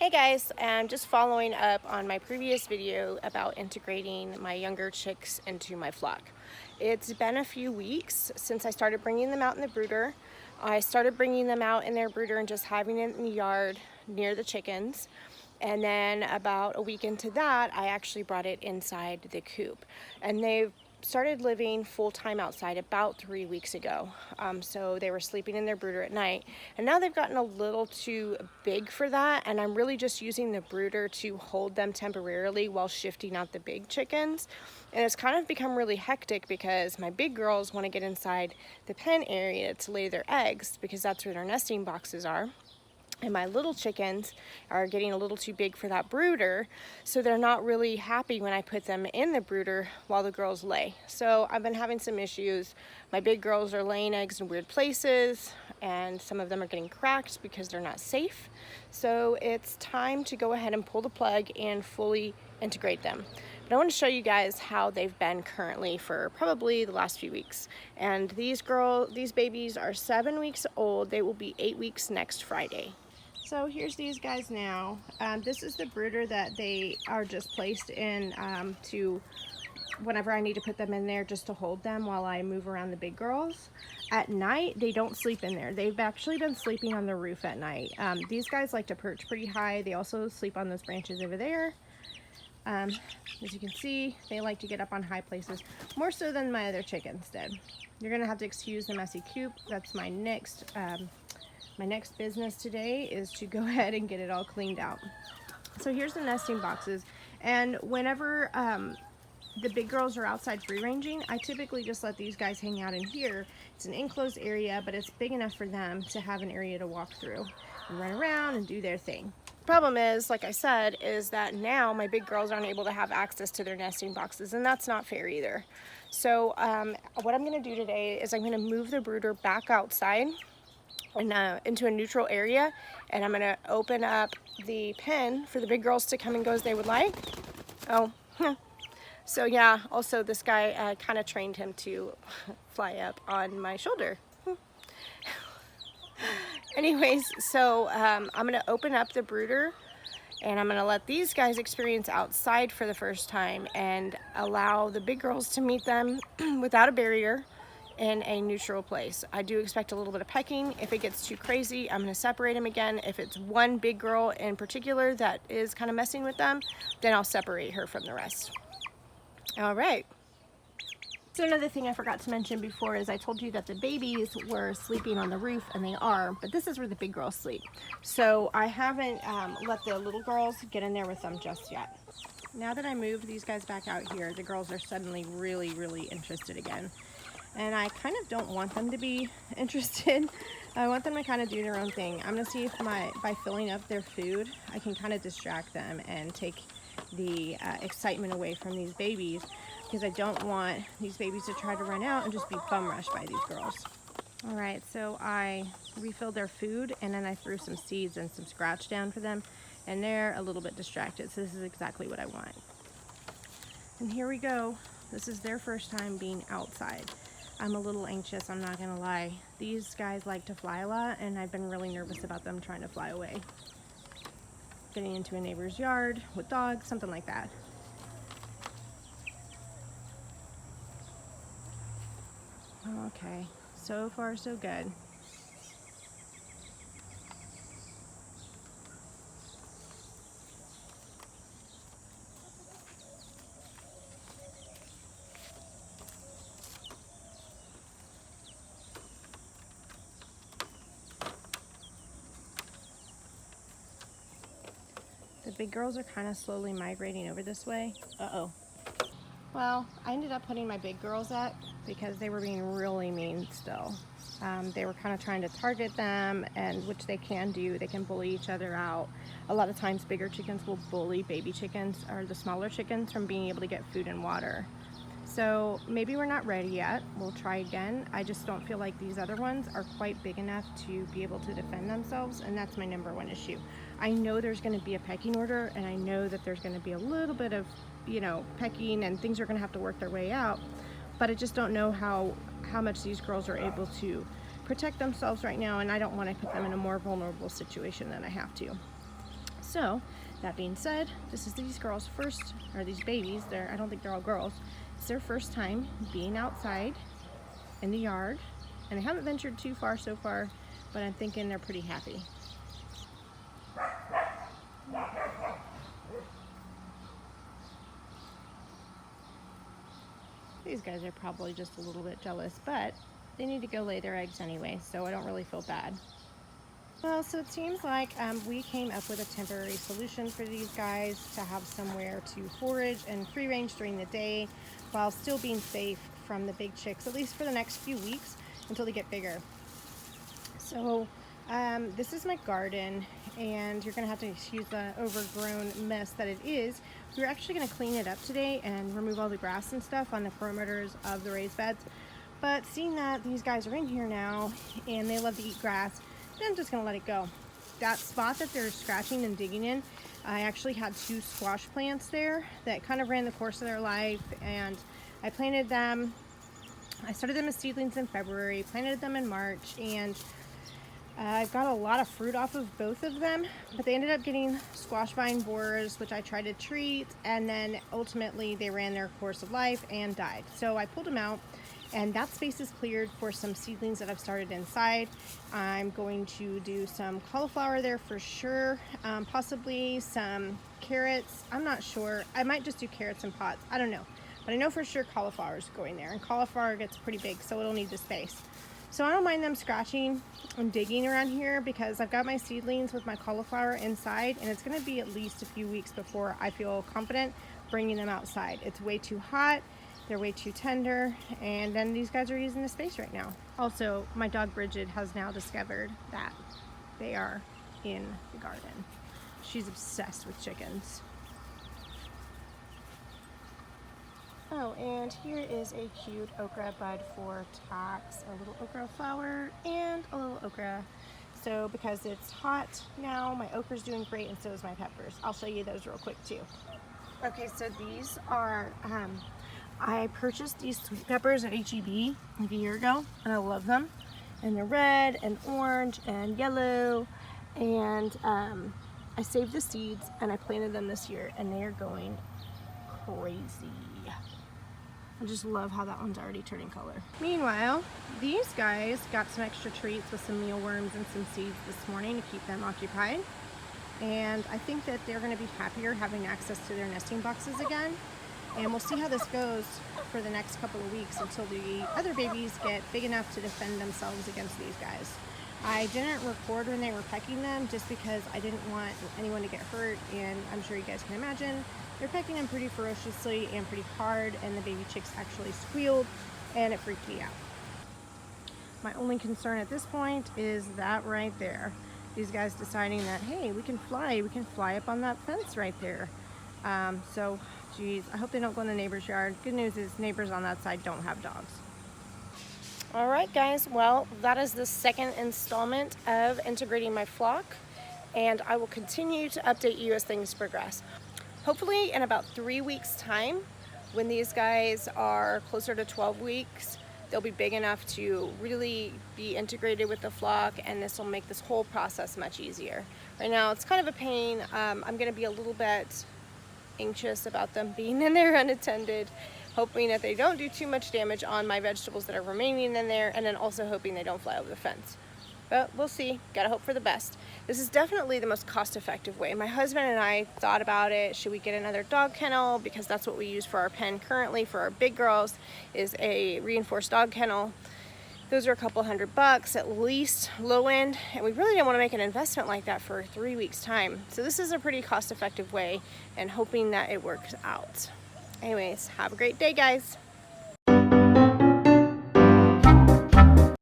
Hey guys, I'm just following up on my previous video about integrating my younger chicks into my flock. It's been a few weeks since I started bringing them out in the brooder. I started bringing them out in their brooder and just having it in the yard near the chickens. And then about a week into that, I actually brought it inside the coop. And they've started living full-time outside about 3 weeks ago. So they were sleeping in their brooder at night, and now they've gotten a little too big for that, and I'm really just using the brooder to hold them temporarily while shifting out the big chickens. And it's kind of become really hectic because my big girls want to get inside the pen area to lay their eggs because that's where their nesting boxes are. And my little chickens are getting a little too big for that brooder, so they're not really happy when I put them in the brooder while the girls lay. So I've been having some issues. My big girls are laying eggs in weird places, and some of them are getting cracked because they're not safe. So it's time to go ahead and pull the plug and fully integrate them. But I want to show you guys how they've been currently for probably the last few weeks. And these babies are 7 weeks old. They will be 8 weeks next Friday. So here's these guys now. This is the brooder that they are just placed in to whenever I need to put them in there just to hold them while I move around the big girls. At night, they don't sleep in there. They've actually been sleeping on the roof at night. These guys like to perch pretty high. They also sleep on those branches over there. As you can see, they like to get up on high places, more so than my other chickens did. You're gonna have to excuse the messy coop. That's my next business today, is to go ahead and get it all cleaned out. So here's the nesting boxes, and whenever the big girls are outside free ranging, I typically just let these guys hang out in here. It's an enclosed area, but it's big enough for them to have an area to walk through and run around and do their thing. Problem is, like I said, is that now my big girls aren't able to have access to their nesting boxes, and that's not fair either. So what I'm going to do today is I'm going to move the brooder back outside and into a neutral area, and I'm going to open up the pen for the big girls to come and go as they would like. So yeah, also this guy kind of trained him to fly up on my shoulder. Anyways, so I'm going to open up the brooder, and I'm going to let these guys experience outside for the first time and allow the big girls to meet them without a barrier in a neutral place. I do expect a little bit of pecking. If it gets too crazy, I'm going to separate them again. If it's one big girl in particular that is kind of messing with them, then I'll separate her from the rest. All right. So another thing I forgot to mention before is I told you that the babies were sleeping on the roof, and they are, but this is where the big girls sleep. So I haven't let the little girls get in there with them just yet. Now that I moved these guys back out here, the girls are suddenly really interested again. And I kind of don't want them to be interested. I want them to kind of do their own thing. I'm gonna see if by filling up their food, I can kind of distract them and take the excitement away from these babies, because I don't want these babies to try to run out and just be bum rushed by these girls. All right, so I refilled their food, and then I threw some seeds and some scratch down for them, and they're a little bit distracted, so this is exactly what I want. And here we go. This is their first time being outside. I'm a little anxious, I'm not gonna lie. These guys like to fly a lot, and I've been really nervous about them trying to fly away. Getting into a neighbor's yard with dogs, something like that. Okay, so far so good. The big girls are kind of slowly migrating over this way. Well, I ended up putting my big girls up because they were being really mean still. They were kind of trying to target them, and which they can do. They can bully each other out. A lot of times bigger chickens will bully baby chickens, or the smaller chickens, from being able to get food and water. So maybe we're not ready yet. We'll try again. I just don't feel like these other ones are quite big enough to be able to defend themselves, and that's my number one issue. I know there's going to be a pecking order, and I know that there's going to be a little bit of, pecking, and things are going to have to work their way out, but I just don't know how much these girls are able to protect themselves right now, and I don't want to put them in a more vulnerable situation than I have to. So that being said, this is these girls' first, or these babies, I don't think they're all girls, it's their first time being outside in the yard, and they haven't ventured too far so far, but I'm thinking they're pretty happy. These guys are probably just a little bit jealous, but they need to go lay their eggs anyway, so I don't really feel bad. Well, so it seems like we came up with a temporary solution for these guys to have somewhere to forage and free range during the day while still being safe from the big chicks, at least for the next few weeks until they get bigger. So this is my garden, and you're gonna have to excuse the overgrown mess that it is. We're actually gonna clean it up today and remove all the grass and stuff on the perimeters of the raised beds. But seeing that these guys are in here now and they love to eat grass, I'm just gonna let it go. That spot that they're scratching and digging in, I actually had 2 squash plants there that kind of ran the course of their life, and I planted them. I started them as seedlings in February, planted them in March, and I've got a lot of fruit off of both of them, but they ended up getting squash vine borers, which I tried to treat, and then ultimately they ran their course of life and died. So I pulled them out, and that space is cleared for some seedlings that I've started inside. I'm going to do some cauliflower there for sure, possibly some carrots. I'm not sure. I might just do carrots in pots. I don't know. But I know for sure cauliflower is going there, and cauliflower gets pretty big, so it'll need the space. So I don't mind them scratching and digging around here because I've got my seedlings with my cauliflower inside, and it's going to be at least a few weeks before I feel confident bringing them outside. It's way too hot. They're way too tender, and then these guys are using the space right now. Also, my dog Bridget has now discovered that they are in the garden. She's obsessed with chickens. Oh, and here is a cute okra bud for Tax, a little okra flower and a little okra. So because it's hot now, my okra's doing great, and so is my peppers. I'll show you those real quick too. Okay, so these are I purchased these sweet peppers at H-E-B like a year ago, and I love them. And they're red and orange and yellow, and I saved the seeds and I planted them this year, and they are going crazy. I just love how that one's already turning color. Meanwhile, these guys got some extra treats with some mealworms and some seeds this morning to keep them occupied. And I think that they're gonna be happier having access to their nesting boxes again. And we'll see how this goes for the next couple of weeks until the other babies get big enough to defend themselves against these guys. I didn't record when they were pecking them just because I didn't want anyone to get hurt, and I'm sure you guys can imagine they're pecking them pretty ferociously and pretty hard, and the baby chicks actually squealed, and it freaked me out. My only concern at this point is that right there. These guys deciding that, hey, we can fly up on that fence right there. So geez, I hope they don't go in the neighbor's yard. Good news is neighbors on that side don't have dogs. All right, guys, well, that is the second installment of integrating my flock, and I will continue to update you as things progress. Hopefully in about 3 weeks time, when these guys are closer to 12 weeks, they'll be big enough to really be integrated with the flock, and this will make this whole process much easier. Right now it's kind of a pain. I'm gonna be a little bit anxious about them being in there unattended, hoping that they don't do too much damage on my vegetables that are remaining in there, and then also hoping they don't fly over the fence. But we'll see. Gotta hope for the best. This is definitely the most cost-effective way. My husband and I thought about it. Should we get another dog kennel? Because that's what we use for our pen currently for our big girls, is a reinforced dog kennel. Those are a couple $100 at least, low end, and we really didn't want to make an investment like that for 3 weeks time. So this is a pretty cost-effective way, and hoping that it works out. Anyways, have a great day, guys.